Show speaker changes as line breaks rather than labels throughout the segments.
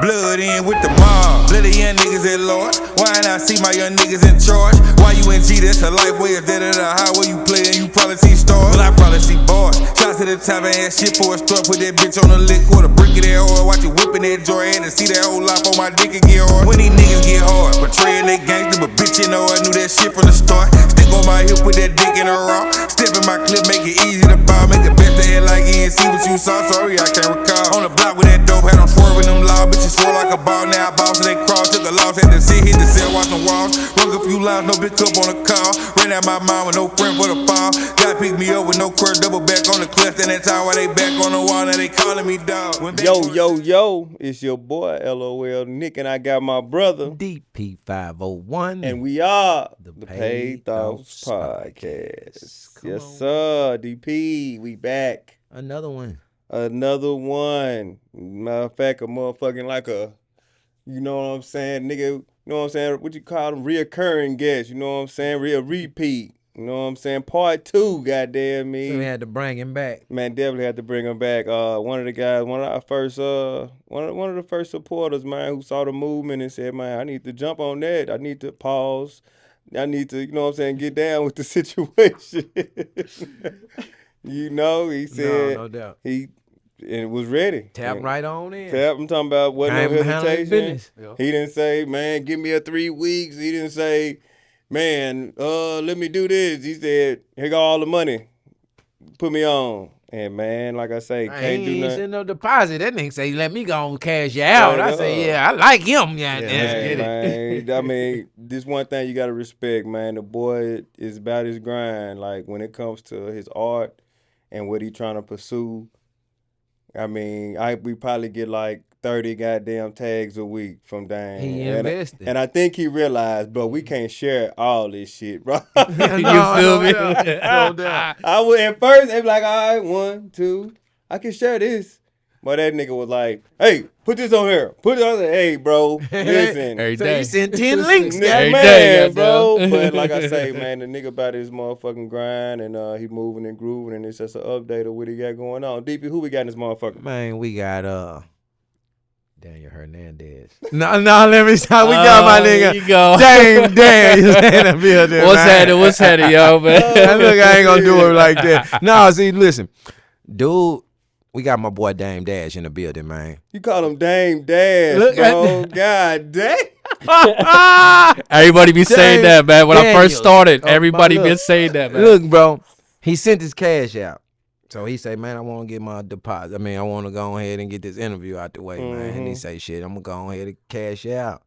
Blood in with the mob, bloody young niggas at large. Why not see my young niggas in charge? Why you in G, that's a life way, is that at a highway you play and you probably see stars? Well, I probably see bars. Shots to the top and ass shit for a start. Put that bitch on the lick with a brick of that oil. Watch you whipping that joy and see that whole life on my dick and get hard. When these niggas get hard, betraying they gangster, but bitch, you know I knew that shit from the start. Stick on my hip with that dick in a rock. Step in my clip, make it easy to bow. Make the best of head like you ain't see what you saw. Sorry, I can't recall. On the block with that dope, had them swerving them loud. Bitches swore like a ball, now I bounce and they crawl. Took a loss, had to sit, hit the cell, watch them walls. Rung a few lines, no big cup on the call. Ran out my mind with no friend for the fall. God picked me up with no quirk, double back on the cliff. And that's how they back on the wall, now they calling me dog.
Yo, it's your boy LOL Nick, and I got my brother
DP501.
and we are the Paid Thoughts Podcast. Yes, sir. DP, we back.
Another one.
Matter of fact, a motherfucking like a, you know what I'm saying, nigga, you know what I'm saying, what you call them, reoccurring guests, you know what I'm saying, repeat, you know what I'm saying, part 2, goddamn me.
So we had to bring him back.
Man, definitely had to bring him back. One of the guys, one of the first supporters, man, who saw the movement and said, man, I need to jump on that. I need to pause. I need to, you know what I'm saying, get down with the situation. You know, he said,
no doubt.
He was ready.
Tap right on in.
I'm talking about wasn't no hesitation.
Yeah.
He didn't say, man, give me a 3 weeks. He didn't say, man, let me do this. He said, here go all the money. Put me on. And man, like I say, can't do nothing.
Send no deposit. That nigga say, let me go and cash you out. I say, yeah, I like him. Yeah,
man. I mean, this one thing you gotta respect, man. The boy is about his grind. Like when it comes to his art and what he trying to pursue. I mean, we probably get like 30 goddamn tags a week from Dame.
He invested.
And I think he realized, bro, we can't share all this shit, bro.
You feel me? No doubt.
I would at first, they'd be like, all right, 1, 2, I can share this. But that nigga was like, hey, put this on here. Put it on there. Hey, bro, listen.
Every day. So you send 10 links.
Every day, bro. But like I say, man, the nigga about his motherfucking grind and he moving and grooving and it's just an update of what he got going on. DP, who we got in this motherfucker?
Man, we got Daniel Hernandez. No, let me stop. We got my nigga.
You go.
Damn, in the building.
What's happening, yo, man?
Look, I ain't gonna do it like that. No, see, listen, dude. We got my boy Dame Dash in the building, man.
You call him Dame Dash,
Look
bro. God damn.
Everybody be saying that, man. When I first started,
Oh,
everybody
look.
been saying that, man.
Look, bro, he sent his cash out. So he say, man, I want to get my deposit. I mean, I want to go ahead and get this interview out the way, man. And he say, shit, I'm going to go ahead and cash out.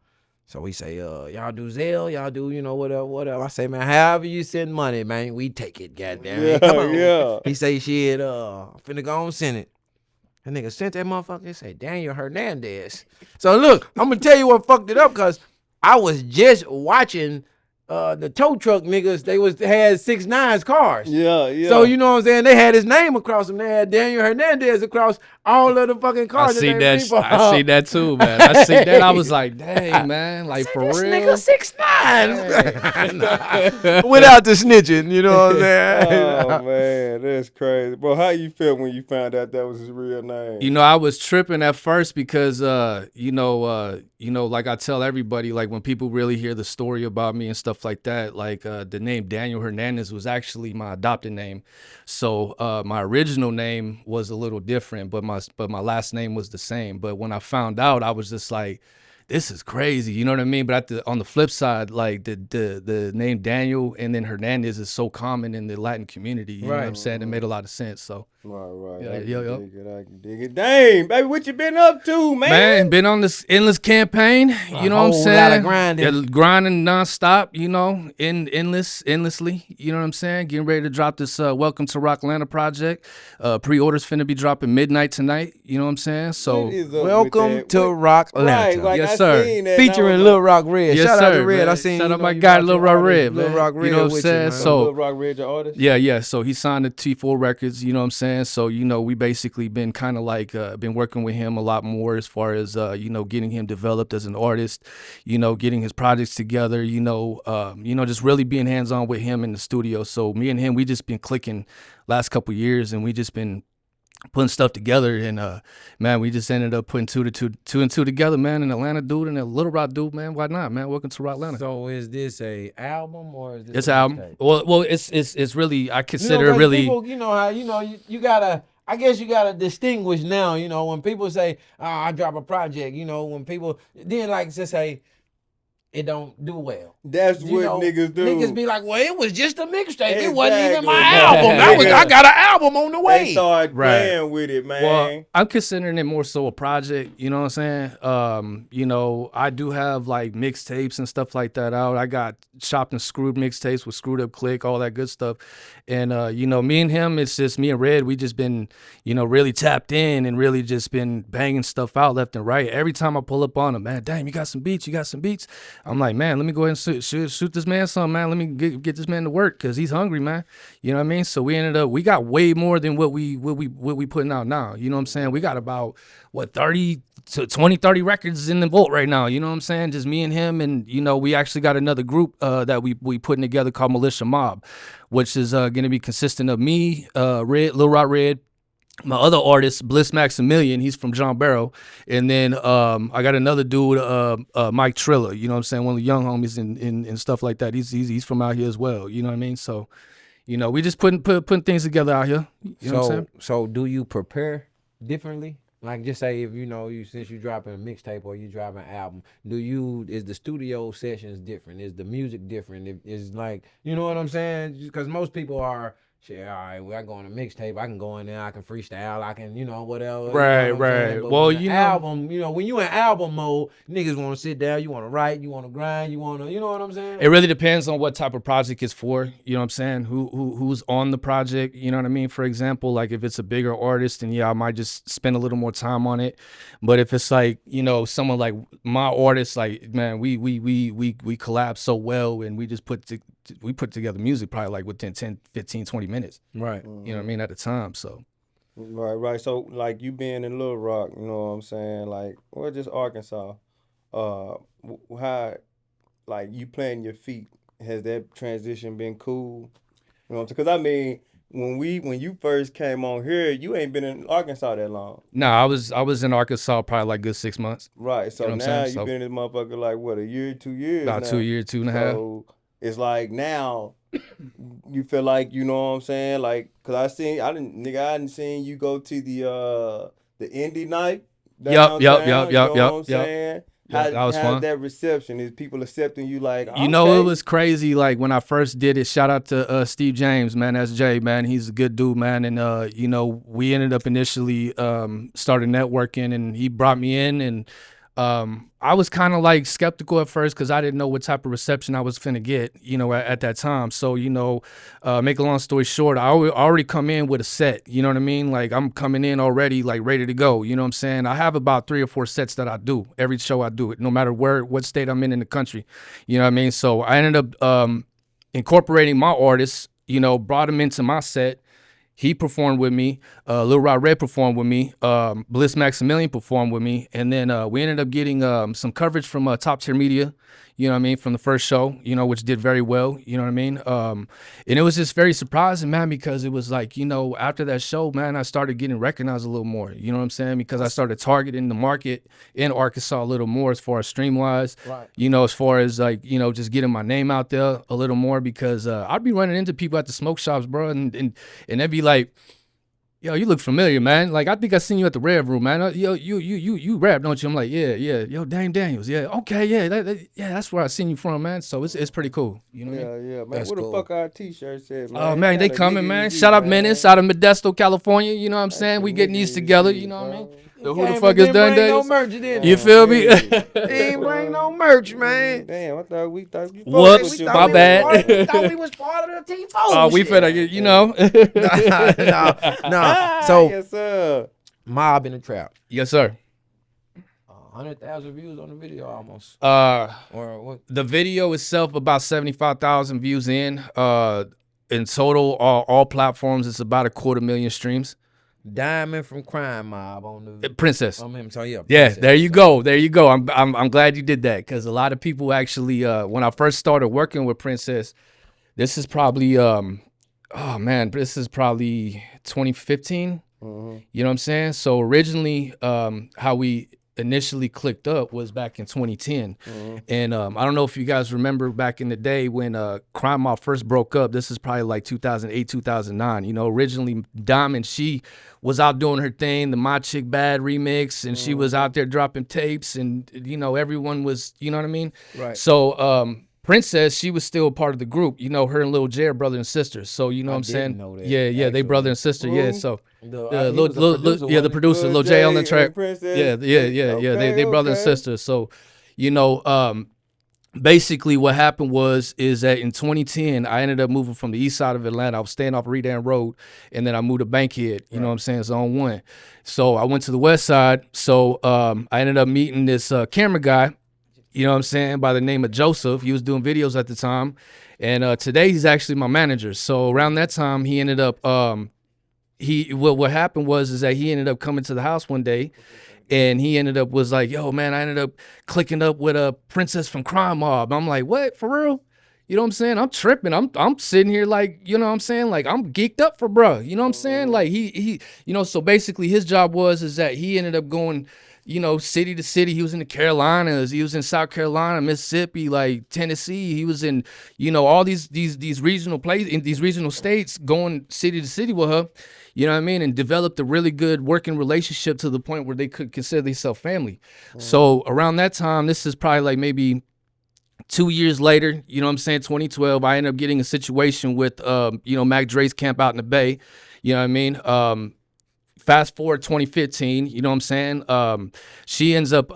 So we say, y'all do Zelle, y'all do, you know, whatever. I say, man, however you send money, man, we take it, goddamn.
Yeah,
Come on.
yeah.
He say, shit, finna go on send it. That nigga sent that motherfucker and say, Daniel Hernandez. So look, I'm gonna tell you what fucked it up, cause I was just watching the tow truck niggas. They had 6ix9ine's cars.
Yeah.
So you know what I'm saying? They had his name across them. They had Daniel Hernandez across all of the fucking cars.
I see that too, man. I see that. I was like, dang, man, like for
this
real.
Nigga 6ix9ine. Without the snitching, you know what I'm saying?
Oh man, that's crazy, bro. How you feel when you found out that was his real name?
You know, I was tripping at first because, you know, like I tell everybody, like when people really hear the story about me and stuff like that, like the name Daniel Hernandez was actually my adopted name. So my original name was a little different, but my last name was the same. But when I found out, I was just like, this is crazy, you know what I mean? But on the flip side, like the name Daniel and then Hernandez is so common in the Latin community. You know what I'm saying? It made a lot of sense. So
Right.
Yeah,
I can
yo.
dig it. Dang, baby, what you been up to, man?
Man, been on this endless campaign. You know what I'm saying?
A whole lot of grinding.
Yeah, grinding nonstop. You know, endlessly. You know what I'm saying? Getting ready to drop this Welcome to Rock Atlanta project. Pre-orders finna be dropping midnight tonight. You know what I'm saying? So
What is up with
Welcome
that?
to Rock Atlanta.
Right, like
Yes,
I
sir.
seen that,
Featuring
and I was
Lil Rock Red.
yes,
Shout
sir.
out to Red.
Man.
I seen
Shout
you
out
know,
my
you
guy,
got
Lil
your
Rock
artist,
Red,
Lil
man.
Rock Red
You know what I'm
with
saying?
man.
So
Lil Rock Red, your artist?
Yeah. So he signed to T4 Records, you know what I'm saying? So, you know, we basically been kind of like, been working with him a lot more as far as, you know, getting him developed as an artist, you know, getting his projects together, you know, just really being hands-on with him in the studio. So me and him, we just been clicking last couple years and we just been putting stuff together, and man, we just ended up putting two and two together, man. An Atlanta dude and a Little Rock dude, man. Why not, man? Welcome to Atlanta.
So is this a album or is this
It's
a
an album.
mixtape?
Well, it's really, I consider it
'cause
really.
people, you know how you gotta. I guess you gotta distinguish now. You know, when people say, "Oh, I drop a project," you know, when people then like to say it don't do well.
That's
You
what
know,
niggas do.
Niggas be like, "Well, it was just a mixtape. It wasn't even
Exactly.
my album. I got an album on the way."
They start
Right.
playing with it, man.
Well, I'm considering it more so a project, you know what I'm saying? You know, I do have like mixtapes and stuff like that out. I got Chopped and Screwed mixtapes with Screwed Up Click, all that good stuff. And you know, me and him, it's just me and Red, we just been, you know, really tapped in and really just been banging stuff out left and right. Every time I pull up on him, man, damn, you got some beats. I'm like, man, let me go ahead and shoot this man something, man. Let me get this man to work because he's hungry, man. You know what I mean? So we got way more than what we putting out now. You know what I'm saying? We got about 30 records in the vault right now. You know what I'm saying? Just me and him, and you know, we actually got another group that we putting together called Militia Mob, which is gonna be consistent of me, Red, Lil Rock Red, my other artist, Bliss Maximilian, he's from John Barrow. And then I got another dude, Mike Triller, you know what I'm saying? One of the young homies and stuff like that. He's from out here as well. You know what I mean? So, you know, we just putting things together out here. You know what I'm saying?
So do you prepare differently? Like just say if since you dropping a mixtape or you dropping an album, is the studio sessions different? Is the music different? Is like, you know what I'm saying? Because most people are, shit, all right, well, I go on a mixtape, I can go in there, I can freestyle, I can, whatever.
Right,
you know what I'm
right.
saying? But
Well,
when the album, when you in album mode, niggas want to sit down, you want to write, you want to grind, you want to, you know what I'm saying?
It really depends on what type of project it's for. You know what I'm saying? Who's on the project? You know what I mean? For example, like if it's a bigger artist, then yeah, I might just spend a little more time on it. But if it's like, someone like my artist, like, man, we collab so well, and we just put together music probably like within 10, 15, 20 minutes.
Right.
You know what I mean? At the time, so.
Right. So, like, you being in Little Rock, you know what I'm saying? Like, or just Arkansas, how, like, you playing your feet, has that transition been cool? You know what I'm saying? Because, I mean, when you first came on here, you ain't been in Arkansas that long.
No, I was in Arkansas probably like good 6 months.
Right. So
You know what I'm
now
saying?
you've been in this motherfucker like, what, a year, 2 years
About
now?
2 years, 2.5.
So it's like now you feel like, you know what I'm saying? Like, cause I didn't seen you go to the indie night downtown.
Yep.
You know what I'm saying?
Yeah, that was
how's
fun.
that reception? Is people accepting you like,
You know,
okay.
it was crazy. Like when I first did it, shout out to Steve James, man. That's Jay, man. He's a good dude, man. And, we ended up initially started networking, and he brought me in, and I was kind of like skeptical at first because I didn't know what type of reception I was finna get, at that time. So, make a long story short, I already come in with a set, you know what I mean? Like I'm coming in already like ready to go, you know what I'm saying? I have about 3 or 4 sets that I do. Every show I do it, no matter what state I'm in the country, you know what I mean? So I ended up incorporating my artists, brought them into my set. He performed with me. Lil Rock Red performed with me. Bliss Maximilian performed with me. And then we ended up getting some coverage from Top Tier Media, you know what I mean, from the first show, which did very well, you know what I mean? And it was just very surprising, man, because it was like, after that show, man, I started getting recognized a little more, you know what I'm saying? Because I started targeting the market in Arkansas a little more as far as stream-wise,
Right.
as far as like, just getting my name out there a little more, because I'd be running into people at the smoke shops, bro, and they'd be like, yo, you look familiar, man. Like, I think I seen you at the Rev Room, man. Yo, you rap, don't you? I'm like, yeah. Yo, Dame Daniels, yeah. Okay, yeah, that's where I seen you from, man. So it's pretty cool. You know what I mean?
Yeah, man.
That's
What
cool.
the fuck our t-shirts said, man?
Oh, man, they
Kinda
coming,
niggas
man.
you,
Shout out
man.
Menace out of Modesto, California. You know what I'm saying? We getting these together, you know what I mean? The Who the Fuck Is Done
No
Days.
merch, didn't
You feel me?
He ain't bring no merch, man.
Damn, I thought we thought you
Whoops,
fucked with
my
you.
bad.
We thought we was part of the T4.
Oh, we finna get,
No. So,
Yes, sir.
Mob in the Trap.
Yes, sir.
100,000 views on the video almost. Or what?
The video itself about 75,000 views in. In total, all platforms, it's about 250,000 streams.
Diamond from Crime Mob on the
Princess.
him. So yeah.
Yeah,
Princess.
there you go. I'm glad you did that, because a lot of people actually, when I first started working with Princess, this is probably this is probably 2015. You know what I'm saying? So originally, how we initially clicked up was back in 2010. And I don't know if you guys remember back in the day when Crime Mob first broke up. This is probably like 2008, 2009. You know, originally Diamond, she was out doing her thing, the My Chick Bad remix, and she was out there dropping tapes, and, you know, everyone was, you know what I mean?
Right.
So Princess, she was still part of the group. You know, her and Lil J are brother and sister. So, you know what I'm saying?
know that,
Yeah, they
actually.
brother and sister. Yeah, so
He
the
was a producer,
yeah, the
wasn't he?
producer,
Lil
Lil J on the
J
track.
and Princess.
Yeah. They brother and
Okay.
sister. So, you know, basically what happened is that in 2010, I ended up moving from the east side of Atlanta. I was staying off Redan Road, and then I moved to Bankhead. You know what I'm saying? Zone 1. So I went to the west side. So I ended up meeting this camera guy, you know what I'm saying, by the name of Joseph. He was doing videos at the time. And today he's actually my manager. So around that time, he ended up what happened is that he ended up coming to the house one day, and he ended up was like, yo, man, I ended up clicking up with a Princess from Crime Mob. I'm like, what? For real? You know what I'm saying? I'm tripping. I'm sitting here like, you know what I'm saying? Like, I'm geeked up for bruh. You know what I'm saying? Like he you know, so basically his job is that he ended up going, you know, city to city. He was in the Carolinas. He was in South Carolina, Mississippi, like Tennessee. He was in, you know, all these regional places, in these regional states, going city to city with her. You know what I mean? And developed a really good working relationship to the point where they could consider themselves family. So around that time, this is probably like maybe 2 years later, you know what I'm saying, 2012, I ended up getting a situation with, you know, Mac Dre's camp out in the Bay. You know what I mean? Fast forward 2015, you know what I'm saying? She ends up,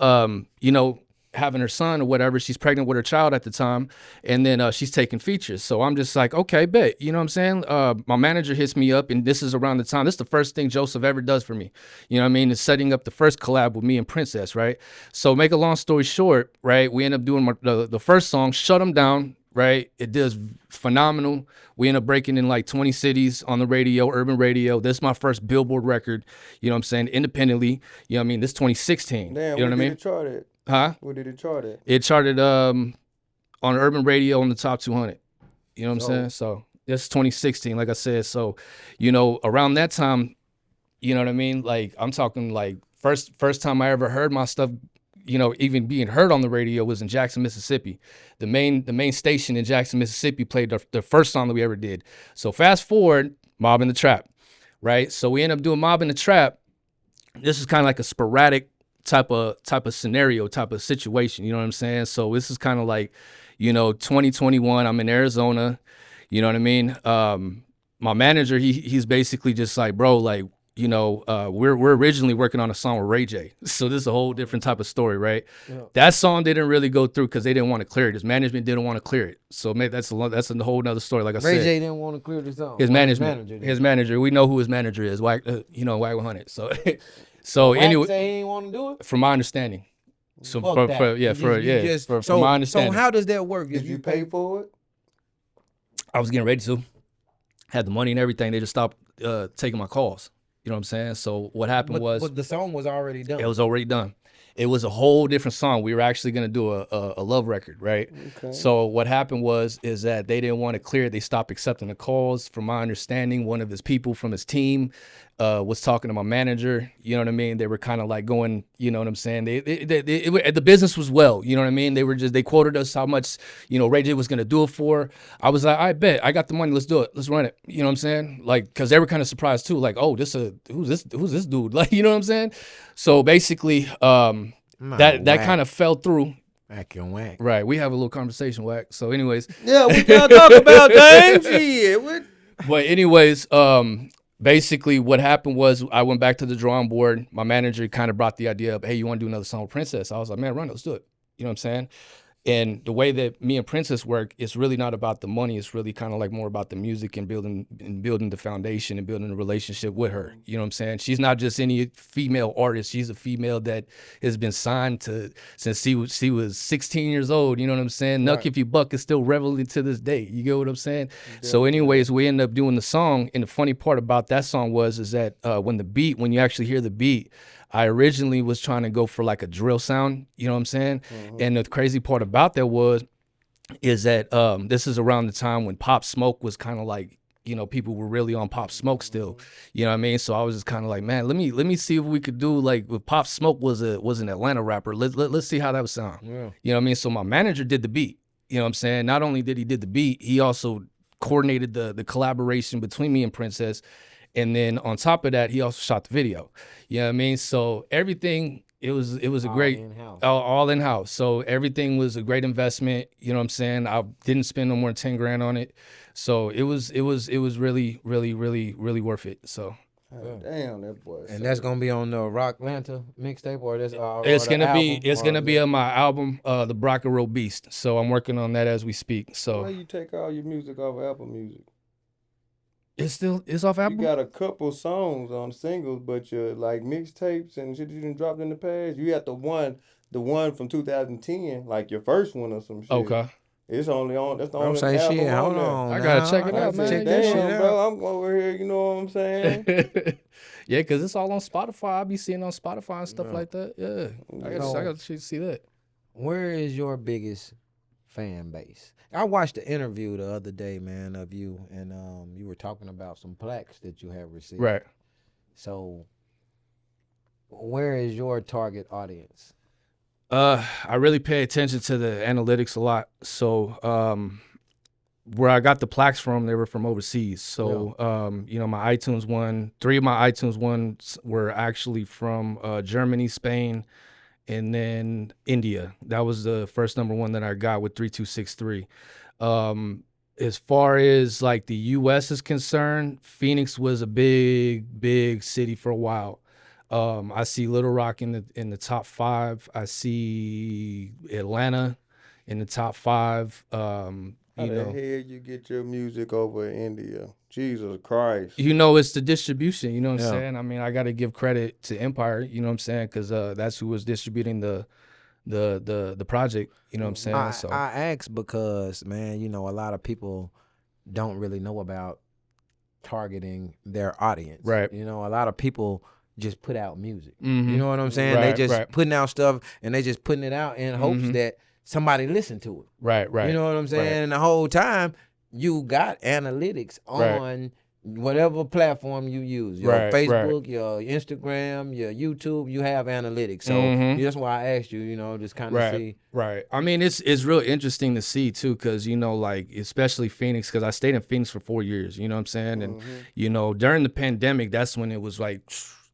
you know, having her son or whatever. She's pregnant with her child at the time. And then she's taking features. So I'm just like, okay, bet. You know what I'm saying? My manager hits me up, and this is around the time. This is the first thing Joseph ever does for me. You know what I mean? Is setting up the first collab with me and Princess, right? So make a long story short, right? We end up doing the first song, Shut 'Em Down, right? It does phenomenal. We end up breaking in like 20 cities on the radio, urban radio. This is my first Billboard record, you know what I'm saying, independently. You know what I mean? This 2016.
Damn,
you know what I mean?
Did it chart at?
Huh?
Where did it chart at?
It charted on urban radio on the top 200. You know what I'm saying? So this is 2016, like I said. So, you know, around that time, you know what I mean? Like, I'm talking like first time I ever heard my stuff, you know, even being heard on the radio was in Jackson, Mississippi. The main station in Jackson, Mississippi played the first song that we ever did. So fast forward, Mob in the Trap, right? So we end up doing Mob in the Trap. This is kind of like a sporadic type of scenario, type of situation, you know what I'm saying? So this is kind of like, you know, 2021, I'm in Arizona, you know what I mean? My manager, he's basically just like, bro, like, you know, we're originally working on a song with Ray J. So this is a whole different type of story, right? Yeah. That song didn't really go through because they didn't want to clear it. His management didn't want to clear it. So maybe that's a whole nother story. Like I said,
Ray J didn't want to clear the song.
His manager. We know who his manager is. You know, Wag 100. So. So anyway,
say he ain't want to do it.
From my understanding. So from my understanding.
So how does that work?
Did you pay for it?
I was getting ready to. Had the money and everything. They just stopped taking my calls. You know what I'm saying? So what happened was.
But the song was already done.
It was already done. It was a whole different song. We were actually going to do a love record, right? Okay. So what happened is that they didn't want to clear it. They stopped accepting the calls. From my understanding, one of his people from his team was talking to my manager. You know what I mean? They were kind of like going, you know what I'm saying? The business was well, you know what I mean? They quoted us how much, you know, Ray J was going to do it for. I was like, I bet, I got the money. Let's do it. Let's run it. You know what I'm saying? Like, because they were kind of surprised too. Like, oh, who's this dude? Like, you know what I'm saying? So basically, that kind of fell through.
Whack and whack.
Right. We have a little conversation, Whack. So anyways.
Yeah, we gotta talk about James. Shit.
But anyways, basically what happened was I went back to the drawing board. My manager kind of brought the idea up, hey, you want to do another song with Princess? I was like, man, run it. Let's do it. You know what I'm saying? And the way that me and Princess work, it's really not about the money. It's really kind of like more about the music and building the foundation and building a relationship with her. You know what I'm saying? She's not just any female artist. She's a female that has been signed to since she was 16 years old. You know what I'm saying? Right. Nuck If You Buck is still relevant to this day. You get what I'm saying? Yeah. So anyways, we ended up doing the song. And the funny part about that song is that when you actually hear the beat, I originally was trying to go for like a drill sound, you know what I'm saying? Mm-hmm. And the crazy part about that is that this is around the time when Pop Smoke was kind of like, you know, people were really on Pop Smoke still. You know what I mean? So I was just kind of like, man, let me see if we could do like if Pop Smoke was an Atlanta rapper. Let's see how that would sound.
Yeah.
You know what I mean? So my manager did the beat. You know what I'm saying? Not only did he did the beat, he also coordinated the collaboration between me and Princess. And then on top of that, he also shot the video. You know what I mean? So everything, it was a great
in-house.
all in house. So everything was a great investment. You know what I'm saying? I didn't spend no more than 10 grand on it. So it was really, really, really, really worth it. So
God damn, that boy.
And that's gonna be on the Rock Lanta mixtape, or this?
it's
or the
gonna be
album,
it's
or
gonna
is
be
it-
on my album, The Broccaro Beast. So I'm working on that as we speak.
Why
So
you take all your music off of Apple Music?
it's off Apple.
You got a couple songs on singles, but your like mixtapes and shit you done dropped in the past. You got the one from 2010, like your first one or some shit.
Okay.
It's only on. That's the
Don't
only
say
album
shit.
on
Hold
there.
on.
I gotta
now.
check it
I
out,
gotta
man.
Check
Damn,
that shit
bro,
out.
I'm over here. You know what I'm saying?
Yeah, because it's all on Spotify. I be seeing on Spotify and stuff like that. Yeah. I got to see that.
Where is your biggest fan base? I watched the interview the other day, man, of you, and you were talking about some plaques that you have received.
Right.
So, where is your target audience?
I really pay attention to the analytics a lot. So, where I got the plaques from, they were from overseas. So, you know, my iTunes one, 3 of my iTunes ones were actually from Germany, Spain, and then India. That was the first number one that I got with 3263. As far as like the US is concerned, Phoenix was a big city for a while. I see Little Rock in the top 5. I see Atlanta in the top 5.
How
You
the
know,
hell you get your music over in India? Jesus Christ.
you know, it's the distribution. You know what I'm
Yeah.
saying? I mean, I got to give credit to Empire. You know what I'm saying? Because that's who was distributing the project. You know what I'm saying?
I ask because, man, you know, a lot of people don't really know about targeting their audience.
Right.
You know, a lot of people just put out music.
Mhm.
You know what I'm saying?
Right,
they just
right.
putting out stuff and they just putting it out in hopes that somebody listen to it.
Right.
You know what I'm saying?
Right.
And the whole time you got analytics on whatever platform you use. Your
Right,
Facebook, your Instagram, your YouTube, you have analytics. So that's why I asked you, you know, just kind of see.
Right. I mean, it's real interesting to see too, because you know, like especially Phoenix, because I stayed in Phoenix for 4 years. You know what I'm saying? And you know, during the pandemic, that's when it was like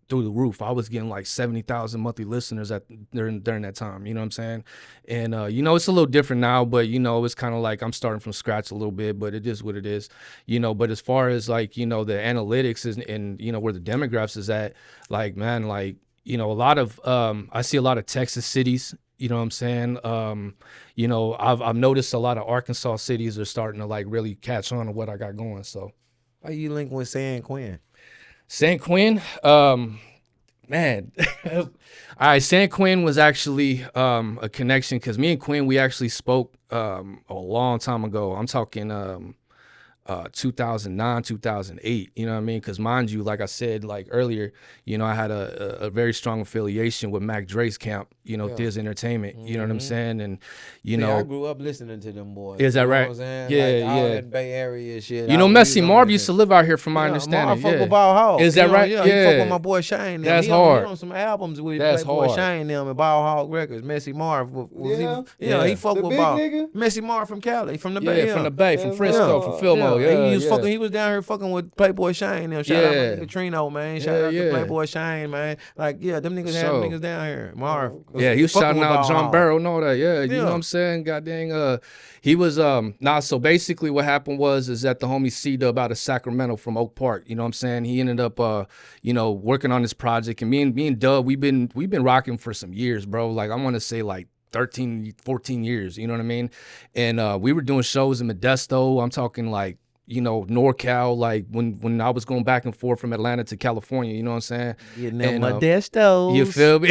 through the roof. I was getting like 70,000 monthly listeners during that time. You know what I'm saying? And you know, it's a little different now, but you know, it's kind of like I'm starting from scratch a little bit, but it is what it is. You know, but as far as like, you know, the analytics and you know where the demographics is at, like man, like you know, a lot of I see a lot of Texas cities. You know what I'm saying? You know, I've noticed a lot of Arkansas cities are starting to like really catch on to what I got going. So,
How you link with San Quinn?
San Quinn, man. All right, San Quinn was actually a connection because me and Quinn, we actually spoke a long time ago. I'm talking 2009, 2008, you know what I mean? Because mind you, like I said, like earlier, you know, I had a very strong affiliation with Mac Dre's camp, you know, Thiz Entertainment, you know what I'm saying? And, you
See,
know.
I grew up listening to them boys.
Is that
you know
right?
What I'm saying?
Yeah,
like, all
yeah.
that Bay Area shit.
You know, Messi Marv used to live out here from my understanding.
Marv fuck
Yeah.
with Ball Hog.
Is that right?
Yeah, he fuck with my boy Shane. Them.
That's
he
hard.
He on some albums with
That's
Playboy
hard.
Shane them and Ball Hog Records. Messi Marv.
Yeah.
He fuck
The
with
big
Ball.
nigga?
Messi Marv from Cali, from the Bay.
Yeah, from the Bay, from
Yeah,
Frisco, from Fillmore. Yeah,
he was
yeah.
fucking. He was down here fucking with Playboy Shane. Them. Shout out my
Yeah.
nigga Trino, man. Shout
Yeah,
out
yeah.
to Playboy Shane, man. Like, yeah, them niggas had
So-
niggas down here. Marv.
Yeah, he was
fucking
shouting
with
out
Ball
John
Hog.
Barrow and all that. Yeah, you know
Yeah.
what I'm saying? God dang, he was so basically what happened is that the homie C-Dub out of Sacramento from Oak Park, you know what I'm saying? He ended up you know, working on this project, and me and Dub, we've been rocking for some years, bro. Like I want to say like 13, 14 years, you know what I mean? And we were doing shows in Modesto. I'm talking like, you know, NorCal, like when I was going back and forth from Atlanta to California, you know what I'm saying?
Getting them
And,
Modestos.
You feel me?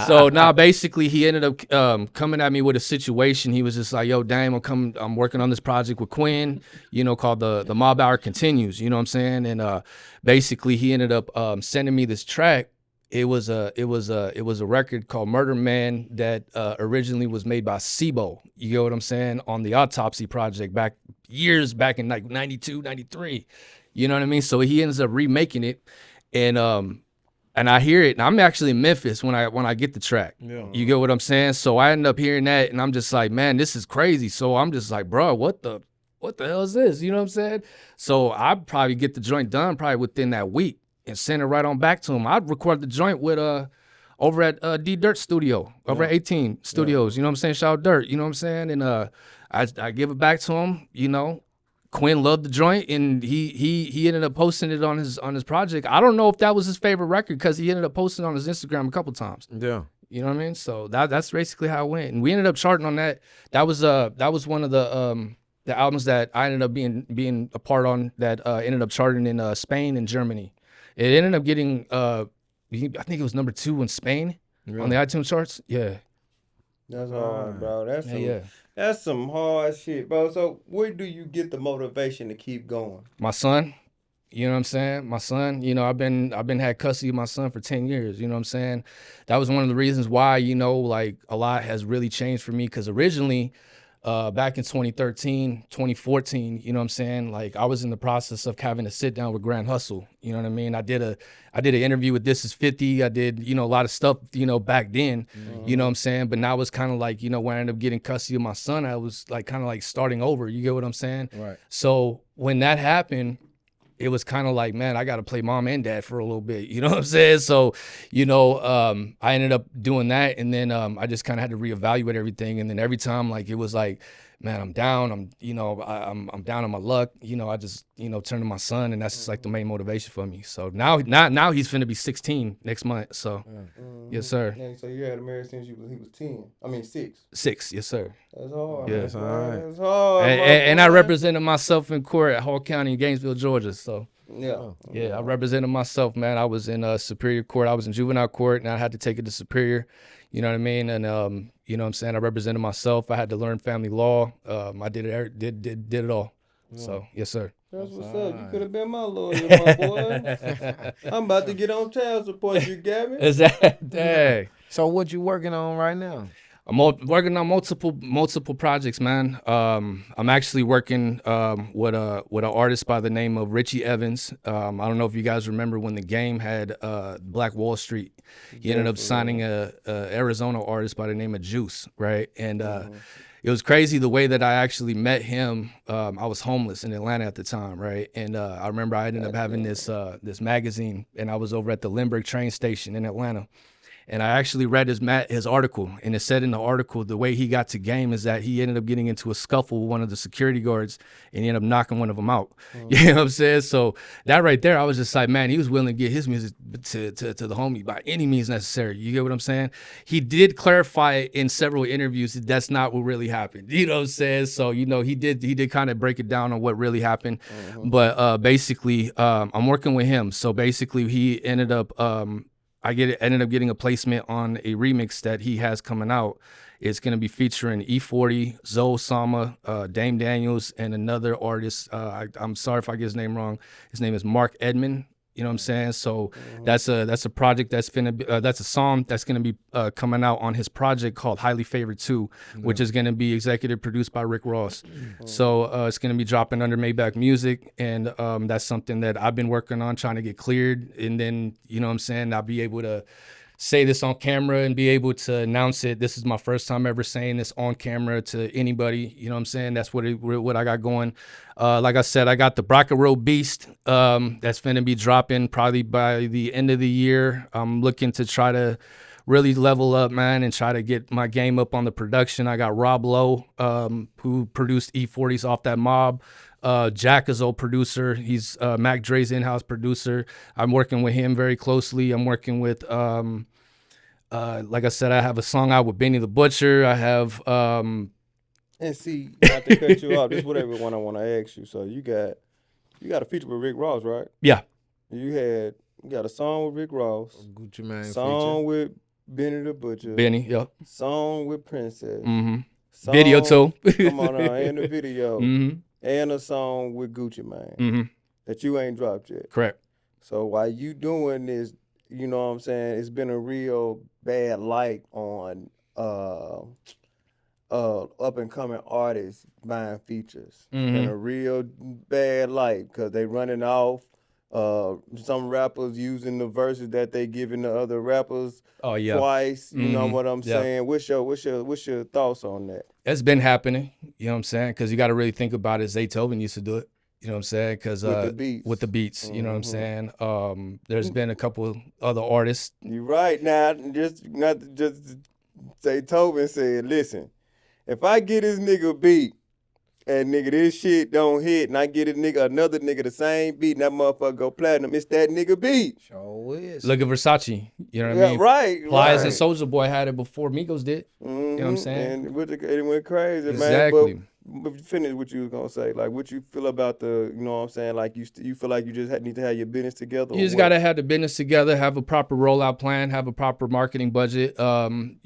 So now basically he ended up coming at me with a situation. He was just like, yo, Dame, I'm working on this project with Quinn, you know, called the Mob Hour Continues, you know what I'm saying? And basically he ended up sending me this track. It was a record called Murder Man that originally was made by Sibo. You know what I'm saying? On the Autopsy project back, years back in like 92, 93. You know what I mean? So he ends up remaking it, and I hear it, and I'm actually in Memphis when I get the track.
Yeah.
You get what I'm saying? So I end up hearing that, and I'm just like, man, this is crazy. So I'm just like, bro, what the hell is this? You know what I'm saying? So I'd probably get the joint done probably within that week and send it right on back to him. I'd record the joint with over at D Dirt Studio, over at 18 Studios. You know what I'm saying? Shout out Dirt. You know what I'm saying? And I give it back to him. You know, Quinn loved the joint, and he ended up posting it on his project. I don't know if that was his favorite record because he ended up posting it on his Instagram a couple times.
Yeah.
You know what I mean? So that's basically how it went, and we ended up charting on that. That was one of the albums that I ended up being a part on that ended up charting in Spain and Germany. It ended up getting I think it was number 2 in Spain on the iTunes charts. Yeah.
That's hard, bro.
Yeah.
That's some hard shit, bro. So where do you get the motivation to keep going?
My son, you know what I'm saying? My son, you know, I've been had custody of my son for 10 years, you know what I'm saying? That was one of the reasons why, you know, like a lot has really changed for me, because originally back in 2013, 2014, you know what I'm saying? Like I was in the process of having to sit down with Grand Hustle, you know what I mean? I did an interview with This Is 50. I did, you know, a lot of stuff, you know, back then, you know what I'm saying? But now it's kind of like, you know, when I ended up getting custody of my son, I was like kind of like starting over, you get what I'm saying?
Right.
So when that happened, it was kind of like, man, I got to play mom and dad for a little bit. You know what I'm saying? So, you know, I ended up doing that. And then I just kind of had to reevaluate everything. And then every time, like, it was like, man, I'm down. I'm down on my luck. You know, I just, you know, turn to my son. And that's just like the main motivation for me. So now he's finna be 16 next month. So, yes, sir.
And so you had him married since he was 10. I mean 6.
6, yes, sir.
That's hard.
Yeah.
That's
all right.
That's hard.
And I represented myself in court at Hall County in Gainesville, Georgia. So.
Yeah.
Yeah, I represented myself, man. I was in Superior Court. I was in juvenile court, and I had to take it to Superior. You know what I mean? And you know what I'm saying? I represented myself. I had to learn family law. I did it all. Yeah. So, yes, sir.
That's what's up. You could have been my lawyer, my boy. I'm about to get on child support, you got me?
Is that dang?
So what you working on right now?
I'm working on multiple projects, man. I'm actually working with an artist by the name of Richie Evans. I don't know if you guys remember when the Game had Black Wall Street. He ended up signing a Arizona artist by the name of Juice, right? And it was crazy the way that I actually met him. I was homeless in Atlanta at the time, right? And I remember I ended up having this magazine, and I was over at the Lindbergh train station in Atlanta. And I actually read his article, and it said in the article the way he got to Game is that he ended up getting into a scuffle with one of the security guards, and he ended up knocking one of them out. You know what I'm saying? So that right there, I was just like, man, he was willing to get his music to the homie by any means necessary. You get what I'm saying? He did clarify in several interviews that that's not what really happened. You know what I'm saying? So, you know, he did kind of break it down on what really happened. But basically, I'm working with him. So basically, he ended up ended up getting a placement on a remix that he has coming out. It's going to be featuring E40, Zoe Sama, Dame Daniels, and another artist. I'm sorry if I get his name wrong. His name is Mark Edmond. You know what I'm saying? So that's a project that's that's a song that's gonna be coming out on his project called Highly Favored 2, which is gonna be executive produced by Rick Ross. So it's gonna be dropping under Maybach Music, and that's something that I've been working on, trying to get cleared, and then you know what I'm saying, I'll be able to say this on camera and be able to announce it. This is my first time ever saying this on camera to anybody. You know what I'm saying? That's what I got going. Like I said, I got the Braca Road Beast that's going to be dropping probably by the end of the year. I'm looking to try to really level up, man, and try to get my game up on the production. I got Rob Lowe, who produced E40s off that mob. Jack is old producer. He's Mac Dre's in-house producer. I'm working with him very closely. I'm working with, like I said, I have a song out with Benny the Butcher. I have,
and see, not to cut you off, this is what everyone I want to ask you. So you got a feature with Rick Ross, right?
Yeah.
You got a song with Rick Ross,
Gucci Mane
song with Benny the Butcher,
Yep.
song with Princess,
song, video too.
Come on now, and the video. And a song with Gucci Mane that you ain't dropped yet.
Correct.
So while you doing this, you know what I'm saying, it's been a real bad light on up and coming artists buying features
Mm-hmm.
in a real bad light because they running off. Some rappers using the verses that they giving the other rappers
Oh yeah.
twice. You know
Mhm.
what I'm
Yeah.
saying? What's your thoughts on that?
It's been happening. You know what I'm saying? Because you got to really think about it. Zaytoven used to do it. You know what I'm saying? Because
With the beats.
with the beats. You know what I'm
Mhm.
saying? There's been a couple other artists.
You right now. Just say Tobin said, listen, if I get this nigga beat and nigga this shit don't hit and I get another nigga the same beat and that motherfucker go platinum, it's that nigga beat.
Sure is.
Look at Versace. You know what I
Yeah,
mean?
right.
Plies
right.
and Soulja Boy had it before Migos did. You know what I'm saying?
And it went crazy,
Exactly.
man. But finish what you was gonna say. Like, what you feel about the, you know what I'm saying? Like, you feel like you just need to have your business together.
You just got to have the business together, have a proper rollout plan, have a proper marketing budget. Because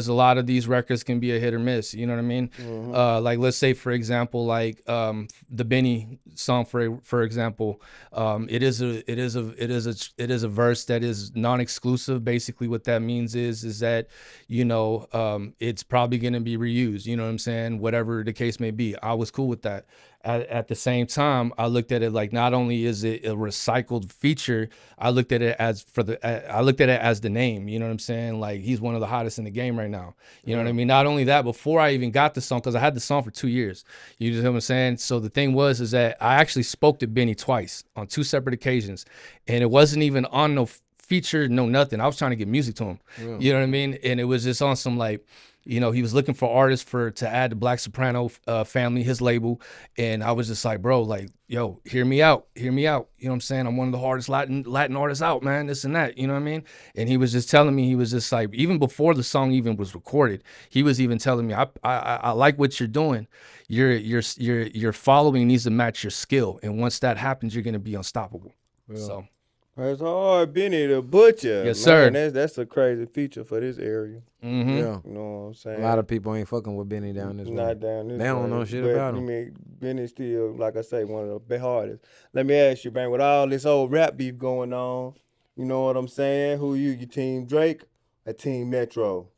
a lot of these records can be a hit or miss. You know what I mean?
Mm-hmm.
Like let's say, for example, like the Benny song, for example, it is a verse that is non-exclusive. Basically, what that means is that it's probably going to be reused. You know what I'm saying? Whatever the case may be, I was cool with that. At the same time, I looked at it like not only is it a recycled feature, I looked at it as the name. You know what I'm saying? Like he's one of the hottest in the game right now. You know what I mean? Not only that, before I even got the song, because I had the song for 2 years. You know what I'm saying? So the thing is that I actually spoke to Benny twice on 2 separate occasions, and it wasn't even on no feature, no nothing. I was trying to get music to him. Yeah. You know what I mean? And it was just on some like, he was looking for artists to add the Black Soprano family, his label. And I was just like, bro, like, yo, hear me out. You know what I'm saying? I'm one of the hardest Latin artists out, man, this and that. You know what I mean? And he was just telling me, he was just like, even before the song even was recorded, he was even telling me, I like what you're doing. Your following needs to match your skill. And once that happens, you're going to be unstoppable. Yeah. So.
That's hard, Benny the Butcher.
Yes, sir.
Man, that's a crazy feature for this area.
Mm-hmm.
Yeah.
You know what I'm saying?
A lot of people ain't fucking with Benny down this way.
Not down this way.
They don't know shit
But,
about him.
I mean, Benny's still, like I say, one of the hardest. Let me ask you, man, with all this old rap beef going on, you know what I'm saying? Who you team Drake or team Metro?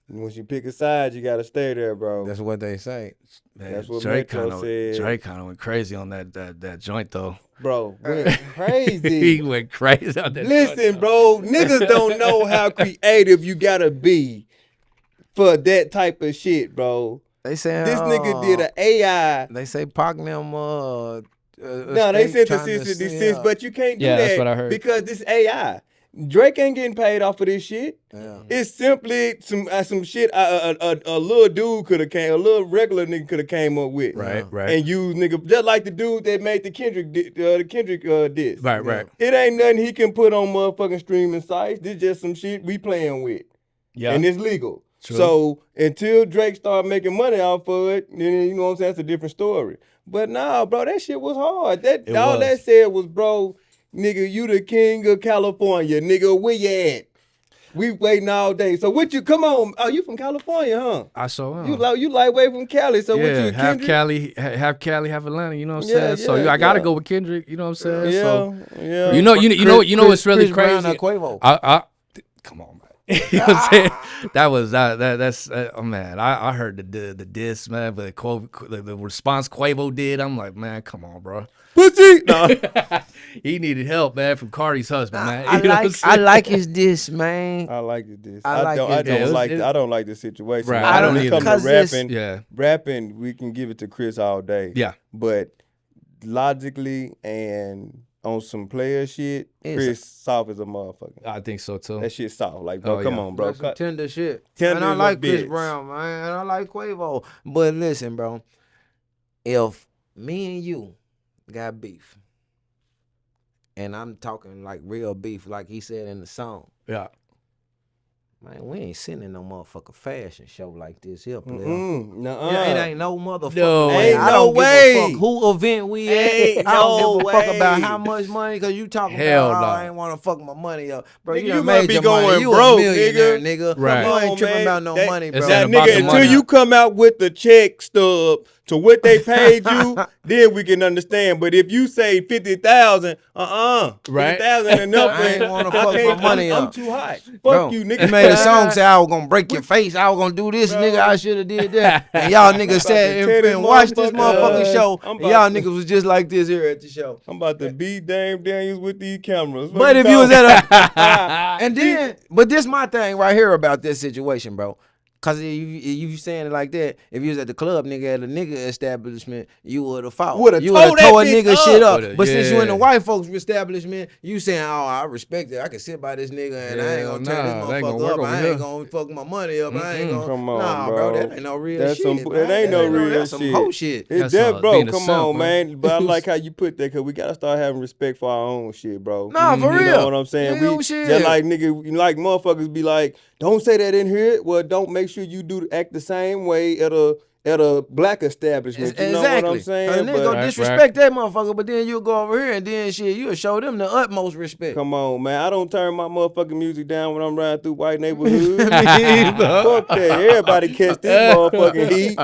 Once you pick a side, you gotta stay there, bro.
That's what they say.
Man, that's what Metro said.
Drake kind of went crazy on that joint though.
Bro, went crazy.
He went crazy on that.
Listen, bro, niggas don't know how creative you gotta be for that type of shit, bro.
They say
this nigga did an AI.
They say Pac them.
No, they said the 666, but you can't do that.
That's what I heard.
Because this AI. Drake ain't getting paid off of this shit. Yeah. It's simply some shit a little dude could have came, a little regular nigga could have came up with.
Right.
And used nigga just like the dude that made the Kendrick diss.
Right.
It ain't nothing he can put on motherfucking streaming sites. This just some shit we playing with.
Yeah.
And it's legal.
True.
So until Drake start making money off of it, then you know what I'm saying, that's a different story. But nah, bro, that shit was hard. That said was, bro, nigga, you the king of California. Nigga, where you at? We waiting all day. So what you, come on. Oh, you from California, huh?
I saw him.
You lightweight from Cali. So what you,
half
Kendrick?
Cali, half Atlanta, you know what I'm saying? So I gotta go with Kendrick, you know what I'm saying?
Yeah,
so,
yeah.
You know what's really
Chris
crazy?
Brown or Quavo.
Come on, man. You know what I'm saying? That's oh man, I heard the diss, man, but the response Quavo did, I'm like, man, come on, bro.
Pussy. No.
He needed help, man, from Cardi's husband, man.
I like his diss, man.
I like his diss.
I
don't like the situation.
Right.
When
I don't
it comes
either.
to rapping, we can give it to Chris all day.
Yeah.
But logically and on some player shit, Chris soft as a motherfucker.
I think so too.
That shit soft. Like, bro, come on, bro.
That's tender shit.
Tender
and I like Chris
bitch.
Brown, man. And I like Quavo. But listen, bro. If me and you got beef, and I'm talking like real beef, like he said in the song.
Yeah.
Man, we ain't sitting in no motherfucking fashion show like this here, player.
Nuh-uh.
It ain't no motherfucking
No.
way.
Ain't
I
no
don't
way.
give a fuck who event we
Ain't
at. I don't give a fuck
way.
about how much money, because you talking
Hell
about,
no.
I ain't want to fuck my money up. Bro,
Nigga,
you
you
done
must
made
be
your
going
money. You
broke,
a millionaire, nigga.
Right.
You ain't
Come
tripping
on,
about no
man.
money, bro.
It's
That
about the
nigga, until
money.
you come out with the check stub to what they paid you, then we can understand. But if you say 50,000,
Right.
50,000 enough.
I ain't wanna
I
fuck my
can't-
money
I'm
up.
too high. Fuck
Bro,
you, nigga.
You made a song say I was gonna break your face. I was gonna do this,
Bro.
nigga. I should have did that. And y'all niggas
about
sat
to
and,
tear this
and watched this
motherfucker up.
motherfucking show.
I'm
And y'all
about to-
niggas was just like this here at the show.
I'm about to beat Dame Daniels with these cameras. What
But if you was
talking-
at a and then, but this my thing right here about this situation, bro. Cause if you saying it like that, if you was at the club, nigga, at a nigga establishment, you would have fought.
Woulda
You would have
tore that
tore a
bitch
nigga
up.
shit up.
Woulda,
But since you in the
yeah.
white folks establishment, you saying, oh, I respect it. I can sit by this nigga and I ain't
Hell
gonna tear
nah,
this
that ain't gonna
motherfucker
work
up.
over
I
here.
ain't gonna fuck my money up. I ain't gonna.
Come on,
nah,
bro.
that ain't no real
That's
shit.
some.
man.
That ain't no real
That's
shit.
some hoe shit.
It's
That's
that, bro.
being a
Come
simp,
on,
man.
man. But I like how you put that because we gotta start having respect for our own shit, bro.
Nah, for
You
real.
know what I'm saying?
Real
We
shit.
just like nigga, like motherfuckers be like, don't say that in here. Well, don't make sure you do act the same way at a black establishment. You know what I'm saying?
Cause a nigga gonna
Right,
disrespect that motherfucker, but then you'll go over here and then shit, you'll show them the utmost respect.
Come on, man. I don't turn my motherfucking music down when I'm riding through white neighborhoods.
Me either.
Fuck that. Everybody catch this motherfucking heat.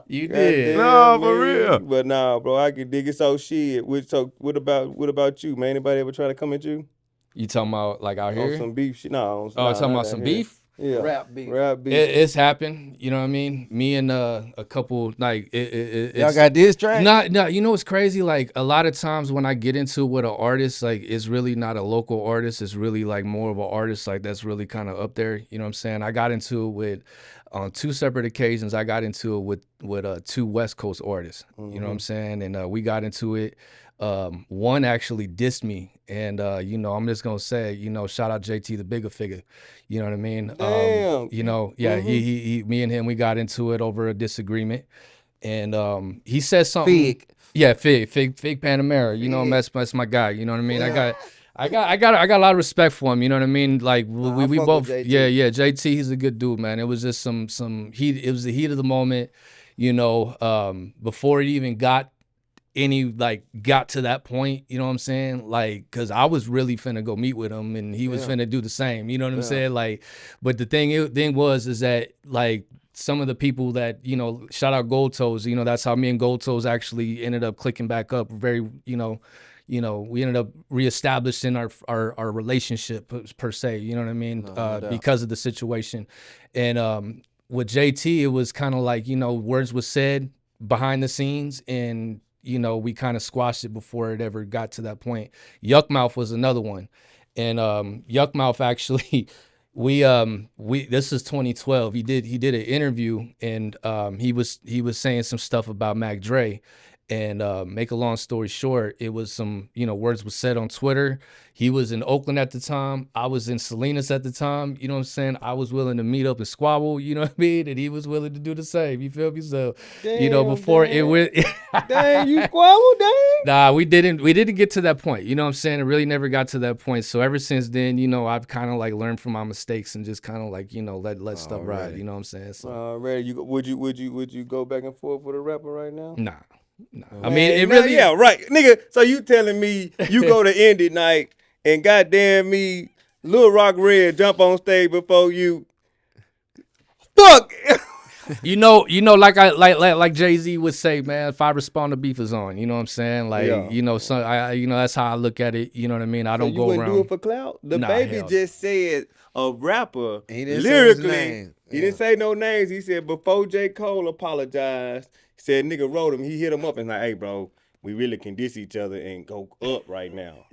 You
Goddamn,
did.
Nah, for
man.
real.
But nah, bro, I can dig it. So shit. So what about you, man? Anybody ever try to come at you
You talking about like out
on
here?
some beef shit? No,
Oh, talking about some beef?
Yeah,
Rap beef.
Rap beef.
It's happened. You know what I mean? Me and a couple like it's,
Y'all got this track?
No, you know what's crazy? Like a lot of times when I get into with an artist, like it's really not a local artist. It's really like more of an artist like that's really kind of up there. You know what I'm saying? I got into it with on two separate occasions. I got into it with two West Coast artists. You know what I'm saying? And we got into it. One actually dissed me, and you know, I'm just gonna say, you know, shout out JT, the bigger figure. You know what I mean?
Damn.
You know, yeah, he, me and him, we got into it over a disagreement, and he said something.
Fig.
Yeah, Fig Panamera. You know, that's my guy. You know what I mean?
Yeah.
I got a lot of respect for him. You know what I mean? Like
I
we
fuck
both,
with JT.
yeah. JT, he's a good dude, man. It was just some heat. It was the heat of the moment. You know, before it even got to that point, you know what I'm saying? Like, cause I was really finna go meet with him and he was finna do the same, you know what I'm saying? Like, but the thing is that like some of the people that, you know, shout out Gold Toes, you know, that's how me and Gold Toes actually ended up clicking back up very, you know, we ended up reestablishing our relationship per se, you know what I mean? Because of the situation. And with JT, it was kind of like, you know, words was said behind the scenes and you know, we kind of squashed it before it ever got to that point. Yuckmouth was another one. And Yuckmouth actually, we this is 2012. He did an interview and he was saying some stuff about Mac Dre. And make a long story short, it was some, you know, words was said on Twitter. He was in Oakland at the time. I was in Salinas at the time. You know what I'm saying? I was willing to meet up and squabble, you know what I mean? And he was willing to do the same. You feel me? So, you know, before it went...
Dang, you squabbled, dang?
Nah, we didn't get to that point. You know what I'm saying? It really never got to that point. So ever since then, you know, I've kind of like learned from my mistakes and just kind of like, you know, let stuff ride. You know what I'm saying? So
Ready? Would you go back and forth with a rapper right now?
nah. I
Man,
mean, it
nah,
really...
yeah, right, nigga. So you telling me you go to Indie night and goddamn me, Lil Rock Red jump on stage before you? Fuck.
You know, like Jay-Z would say, man, if I respond to beef is on, you know what I'm saying? Like,
Yeah.
you know, so you know, that's how I look at it. You know what I mean? I don't
you
go
wouldn't
around.
do it for clout? The
Nah,
baby
hell.
just said a rapper
He didn't say his
lyrically.
name.
He
Yeah.
didn't say no names. He said before J. Cole apologized, he said nigga wrote him. He hit him up and like, hey bro, we really can diss each other and go up right now.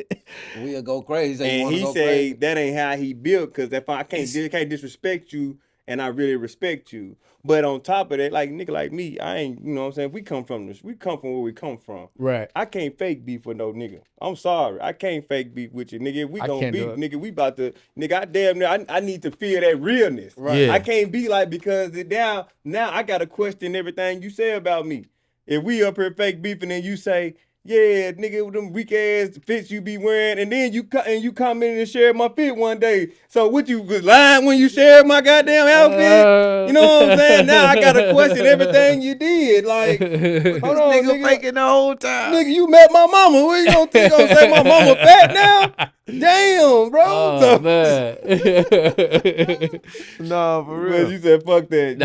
We'll go crazy.
And he said that ain't how he built, because if I can't disrespect you and I really respect you. But on top of that, like nigga like me, I ain't, you know what I'm saying? We come from where we come from.
Right.
I can't fake beef with no nigga. I'm sorry. I can't fake beef with you, nigga. If we
I
gonna
can't
beef,
do it.
nigga, we about to, nigga, I damn near, I need to feel that realness.
Right. Yeah.
I can't be like, because now I gotta question everything you say about me. If we up here fake beefing and you say, yeah, nigga, with them weak ass fits you be wearing, and then you commented and shared my fit one day. So what you was lying when you shared my goddamn outfit? You know what I'm saying? Now I gotta question everything you did. Like, hold on,
Nigga faking the whole time.
Nigga, you met my mama. What you gonna think? Gonna say my mama fat now? Damn, bro.
Oh man.
No, for real.
Man, you said fuck that.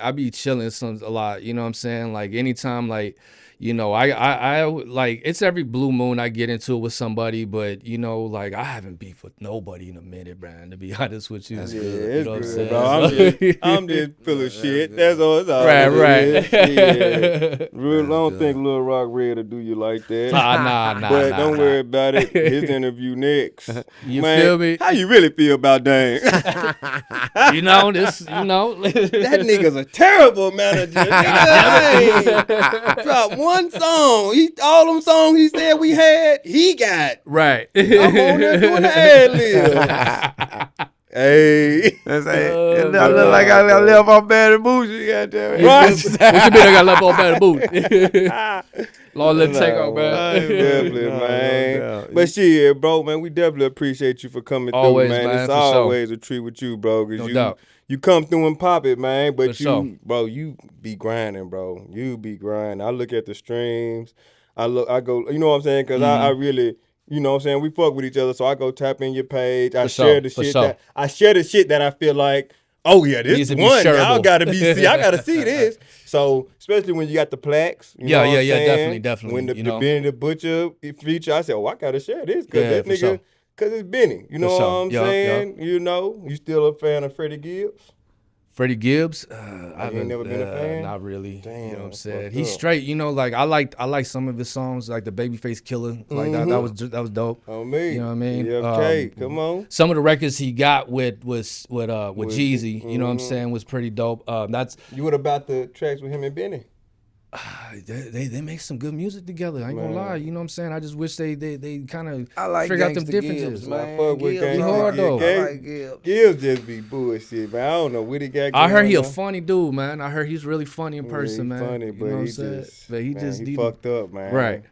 I be chilling a lot. You know what I'm saying? Like anytime, like. You know, I like it's every blue moon I get into it with somebody, but you know, like I haven't beefed with nobody in a minute, Brian. To be honest with you,
That's
Yeah,
good.
it's
know what I'm
good,
saying?
bro. I'm just full of shit. That's all. It's all
Right.
Yeah. Real, I don't
good.
think Lil Rock ready to do you like that.
Nah.
But don't worry about it. His interview next.
You
Man,
feel me?
How you really feel about Dame?
You know this. You know
That nigga's a terrible manager. Nigga, drop one song. All them songs he said we had, he got.
right.
I'm on there doing the ad lib. Hey.
That's it.
Oh,
I look like I left off Bad and Bougie, goddamn it.
Right.
What you mean I got left on bad boot? Long little take off, man.
Definitely,
No,
man.
no doubt.
But shit, bro, man, we definitely appreciate you for coming
Always,
through, man.
man,
It's
for sure.
always a treat with you, bro. Cause
No doubt.
You come through and pop it, man. But
For sure.
bro, you be grinding, bro. You be grinding. I look at the streams. I go, you know what I'm saying? Cause I really, you know what I'm saying? We fuck with each other, so I go tap in your page. I share the shit that I feel like, oh yeah, this
Needs to be
one. Y'all
shareable.
gotta I gotta see this. So especially when you got the plaques. You know what I'm saying?
definitely.
When the
you know?
Benny the Butcher feature, I said, oh, I gotta share this because
Yeah,
that
for
nigga,
sure.
cause it's Benny. You know
For
what
sure.
I'm
Yup,
saying? You know, you still a fan of Freddie Gibbs?
Freddie Gibbs, I
ain't
haven't
never been a fan?
Not really.
Damn,
you know what I'm saying?
fucked
He's
up.
straight. You know, like I like some of his songs, like the Babyface Killer. Like that was dope.
Oh me.
You know what I mean?
Okay, come on.
Some of the records he got with Jeezy, you know what I'm saying, was pretty dope. That's
You what about the tracks with him and Benny?
they make some good music together. I ain't gonna lie. You know what I'm saying? I just wish they kind of
I like
figure out them
Gangsta
differences.
Gibbs, man.
I fuck with
Gibbs,
Gangsta
hard, though.
I like Gibbs.
Gibbs just be bullshit, man. I don't know what he got
I
going
heard he a
on.
funny dude, man. I heard he's really funny in person,
he
man.
funny,
You
but
know what I'm
he
saying?
just,
But he
man,
just
he fucked up, man.
Right.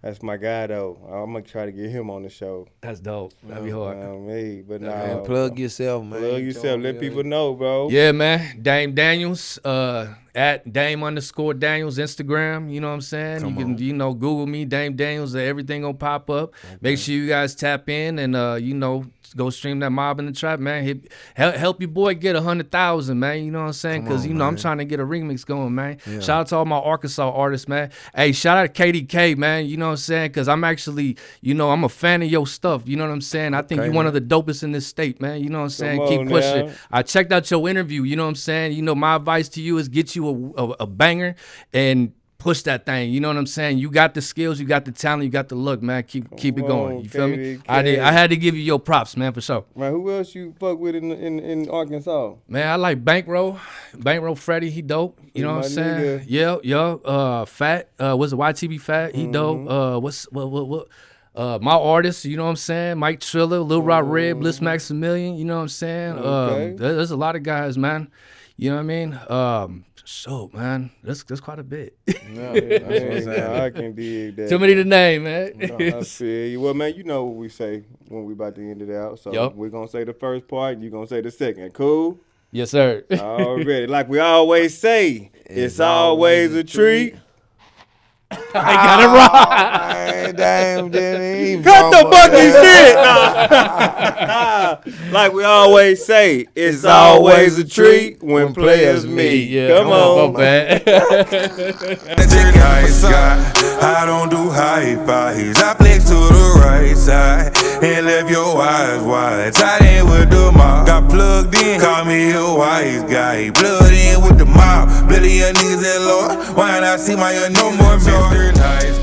That's my guy though. I'm gonna try to get him on the show.
That's dope. That'd be hard.
Me, but
Man,
nah.
plug yourself, man.
Plug yourself. Let people know, bro.
Yeah, man. Dame Daniels, at Dame_Daniels Instagram. You know what I'm saying? You can, you know, Google me, Dame Daniels. Everything gonna pop up. Okay. Make sure you guys tap in and you know, go stream that Mob in the Trap, man. Help your boy get 100,000, man. You know what I'm saying? Because you know I'm trying to get a remix going, man. Yeah. Shout out to all my Arkansas artists, man. Hey, shout out to KDK, man. You know what I'm saying? Because I'm actually, you know, I'm a fan of your stuff. You know what I'm saying? I think you're one of the dopest in this state, man. You know what I'm saying? Keep pushing. Now. I checked out your interview. You know what I'm saying? You know, my advice to you is get you a banger and push that thing. You know what I'm saying? You got the skills, you got the talent, you got the look, man. Keep it going. You feel me? I had to give you your props, man, for sure.
Man, who else you fuck with in Arkansas?
Man, I like Bankroll Freddie, he dope. You know what I'm saying? Yeah. Fat, what's it, YTB Fat? He dope. My artists, you know what I'm saying? Mike Triller, Lil Rock Red, Bliss Maximilian, you know what I'm saying? There's a lot of guys, man. You know what I mean? So, man, that's quite a bit.
No, I can dig that.
Too many to name, man.
No, I feel you. Well, man, you know what we say when we about to end it out. So we're going to say the first part, and you're going to say the second. Cool?
Yes, sir.
Already. Like we always say, it's always a treat.
I got it wrong.
Damn, didn't
Cut the fucking shit. Like we always say, it's always a treat when players meet.
Yeah,
Come on.
man.
I don't do high fives. I flex to the right side and left your eyes wide. Tied in with the mob. Got plugged in. Call me a wise guy. Blood in with the mob. Billion niggas at Lord. Why not see my no more Mr. Nice